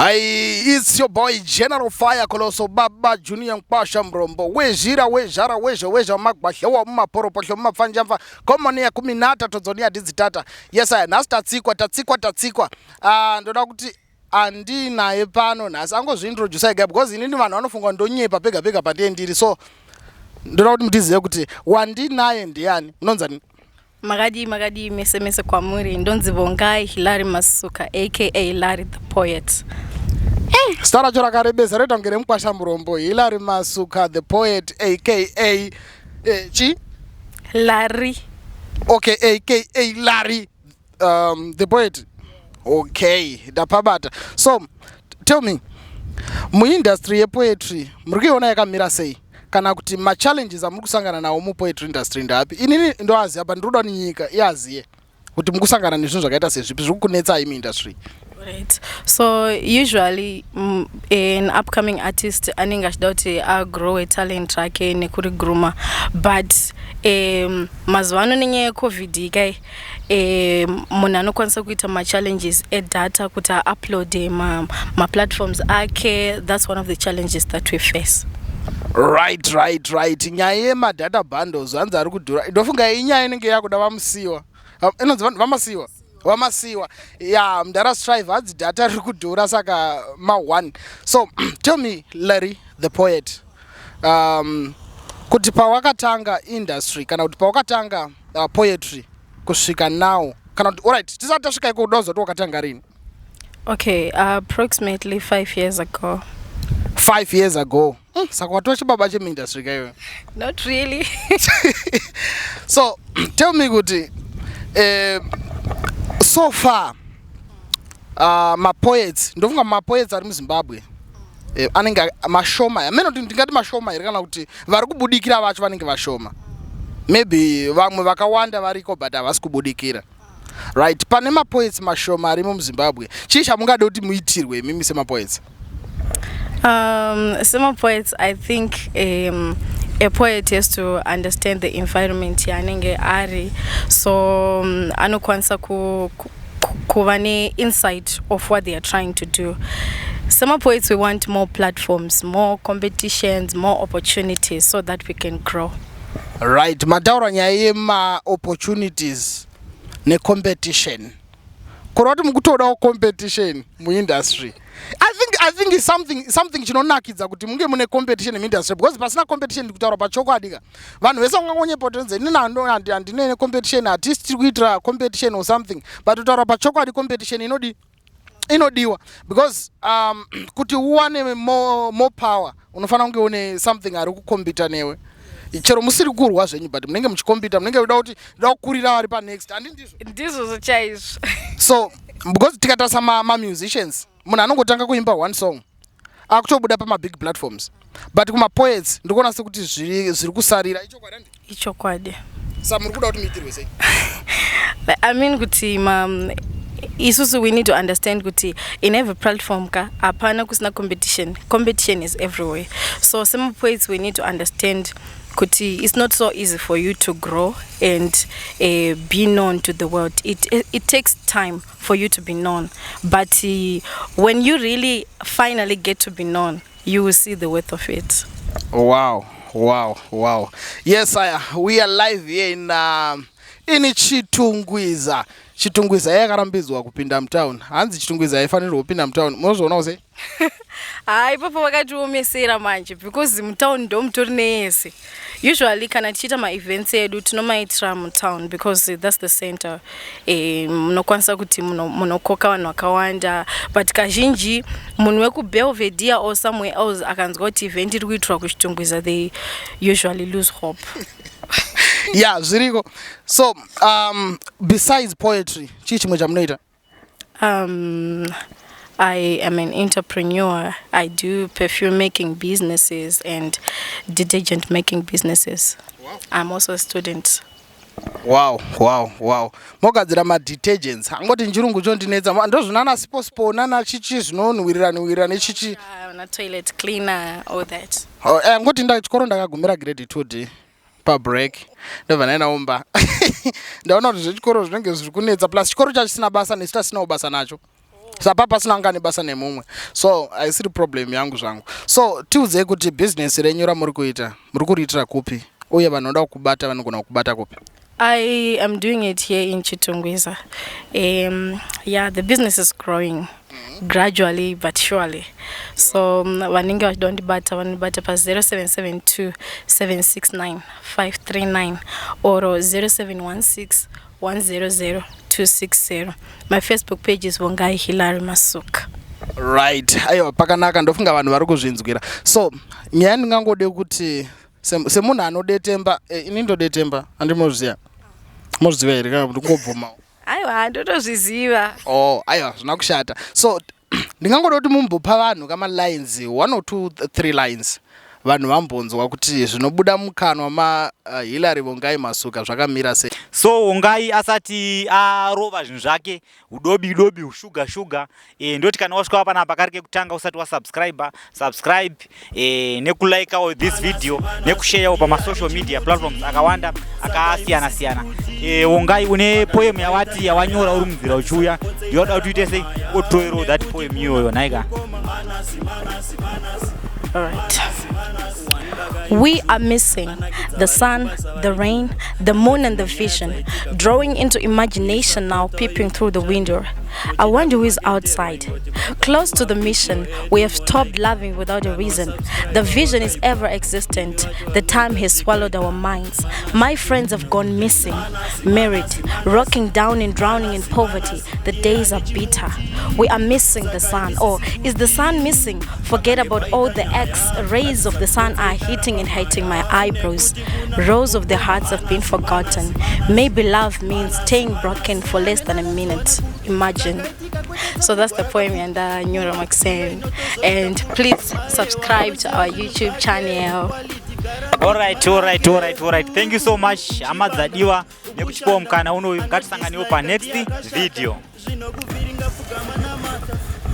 Hi, it's your boy General Fire Colosso Baba Junior Mpasha Mrombo. Wejira weja magbasha wa maporo posho mafanjamva. Komoni ya 13 tozonia dizitata. Yes I nasta tatsikwa. Ndoda kuti andi na epano nasi angozvintroduce again because inini vanhu vanofunga ndonyepa pega pandendiri. So ndoda kuti mutizive kuti wandi naye ndiani. Munonza nini? Magadi mese kwamuri ndonzi Vongai Hilary Masuka aka Larry the Poet. Stara chora karebeza reta ngere mkwasha murombo Hilary Masuka the Poet aka chi Larry. Okay, aka Larry the Poet. Okay, dapabata. So tell me, mu industry ye poetry muri kuiona yakamira sei? Kana kuti ma challenges amukusangana nawo mu poetry industry ndapi? Inini ndo aziya pa ndiroda ni nyika yaziye kuti mukusangana nezvinhu zvakaita sezvipi zviri kunetsa imi industry. Right. So usually an upcoming artist anenge achida kuti agrow a talent rake nekuri groomer, but mazuva ano nenyaya yeCovid kai munhu anokwanisa kuita ma challenges edata kuti upload ma platforms ake. That's one of the challenges that we face. Right. Nyaya yema data bundles hanzi ari kudhura. Ndofunga inyaya inenge yakuda vamusiwa. Inonzi vamasiwa. Yeah, mdara strive hadzi data riri kudhura saka ma one. So tell me Larry the Poet. Kuti pawakatanga industry kana kuti pawakatanga poetry kusvika now kana kuti alright tisati tasvika iko kudozo wakatanga rini? Okay, approximately 5 years ago. 5 years ago. Saka watoa chibaba chemu industry kayo? Not really. So tell me kuti so far ma poets ndofunga ma poets ari mu Zimbabwe anenge mashoma. Ameno ndingati mashoma iri kana kuti vari kubudikira vacho vanenge vashoma. Maybe vamwe vakawanda variko but havasi kubudikira. Right, pane ma poets mashoma ari mu Zimbabwe. Chii chamungade kuti muitirwe mimi sema poets? Some poets, I think a poet has to understand the environment yanenge ari, so anokwanisa kuva ne insight of what they are trying to do. Some poets, we want more platforms, more competitions, more opportunities so that we can grow. Right, mataura nyaya yema opportunities ne competition. Kuroti mukutoda competition mu industry. I think it's something chinonakidza kuti munge mune competition in industry, because pasina competition ndikutaura pachokwadi vanhu vese vangonyepa tonze nini andine competition artist tiri kuitira competition or something, but utaura pachokwadi competition inodiwa because kuti uwane more power unofana kunge une something ari kukompita newe. Chero musiri kurwa zvenyu but munenge muchikompita, munenge uda kuti uda kukurira vari pa next, andi ndizvo zvachaizvo. So because tikatasa ma musicians munhu anongotanga kuimba one song akutobuda pa ma big platforms, but kuma poets ndikuona sekuti zviri kusarira. Ichokwadi. Sa muri kuda kuti muitirwe sei? I mean kuti isusu we need to understand kuti in every platform ka apana kusina competition is everywhere. So some poets we need to understand kuti it's not so easy for you to grow and be known to the world. It takes time for you to be known, but when you really finally get to be known, you will see the worth of it. Wow. Yes, we are live here in Chitungwiza yakarambizwa kupinda mtown. Hanzi Chitungwiza yaifanirwa kupinda mtown. Mozvoona sei? Ipapo vakatiomesera manje because mtown ndo mutori nese. Usually kana tichita ma events edu tinomaitira mtown because that's the center. Munokwanisa kuti munokoka vanhu vakawanda, but kazhinji munhu wekubelvedere or somewhere else akanzwa kuti event iri kuitirwa kuchitungwiza, they usually lose hope. Yeah, zviriko. So besides poetry chii chimwe chamunoita? I am an entrepreneur. I do perfume making businesses and detergent making businesses. Wow. I'm also a student. Wow. Mogadzira ma detergents. Angoti njirungu chondinetsa. Ndozvinana sipo nana chichi zvinonwirira nechichi. Na toilet cleaner, all that. Ngoti chikoro ndakagumira grade 2D. Pa break ndobva nainaomba. Ndaona kuti zvechikoro zvinenge zviri kunetsa plus chikoro chacho chisina basa nesita sina basa nacho. sapa pasina angani basa nemumwe, so aisiri problem yangu zvangu. So tiudze kuti business renyu ramuri kuita muri kuriitira kupi uye vanoda kukubata vanogona kukubata kupi? I am doing it here in Chitungwiza. Yeah, the business is growing gradually but surely. So vanenge vachidondibata vanobata pa 0772 769 539 or 0716 100 260. My Facebook page is Vongai Hilary Masuka. Right. Aiwa pakanaka ndofunga vanhu vari kuzvinzwira. So nyaya ndingangode kuti semunhu anodetemba ini ndodetemba andimoziva. Moziva here kana kuti ngobvuma. Aiwa ndotozviziva. Oh, aiwa zvina kushata. So ndingangoda kuti mumbopa vanhu kama lines 1 or 2 3 lines. Vanhu vambonzwa kuti zvinobuda mukanwa ma Hilary Vongai Masuka zvakamira sei. So Vongai asati arova zvinhu zvake udobi ushuga ndoti kana wasvika panapa karike kutanga usati subscribe nekulike this video nekushare pa social media platforms akawanda akasiyana. Vongai une poem yawati yawanyora uri munzira uchiuya yoda kuti uite sei otoero that poem iyoyo naika. All right. We are missing the sun, the rain, the moon and the vision, drawing into imagination now, peeping through the window. I wonder who is outside. Close to the mission, we have stopped loving without a reason. The vision is ever existent. The time has swallowed our minds. My friends have gone missing, married, rocking down and drowning in poverty. The days are bitter. We are missing the sun. Or is the sun missing? Forget about all the X-rays of the sun are hitting and hating my eyebrows. Rows of the hearts have been forgotten. Maybe love means staying broken for less than a minute. Imagine. So that's the poem and Nyura Maxine. And please subscribe to our YouTube channel. Alright. Thank you so much. Amadzadiwa nekuchipoa mukana uno ngatisanganiwo pa next video.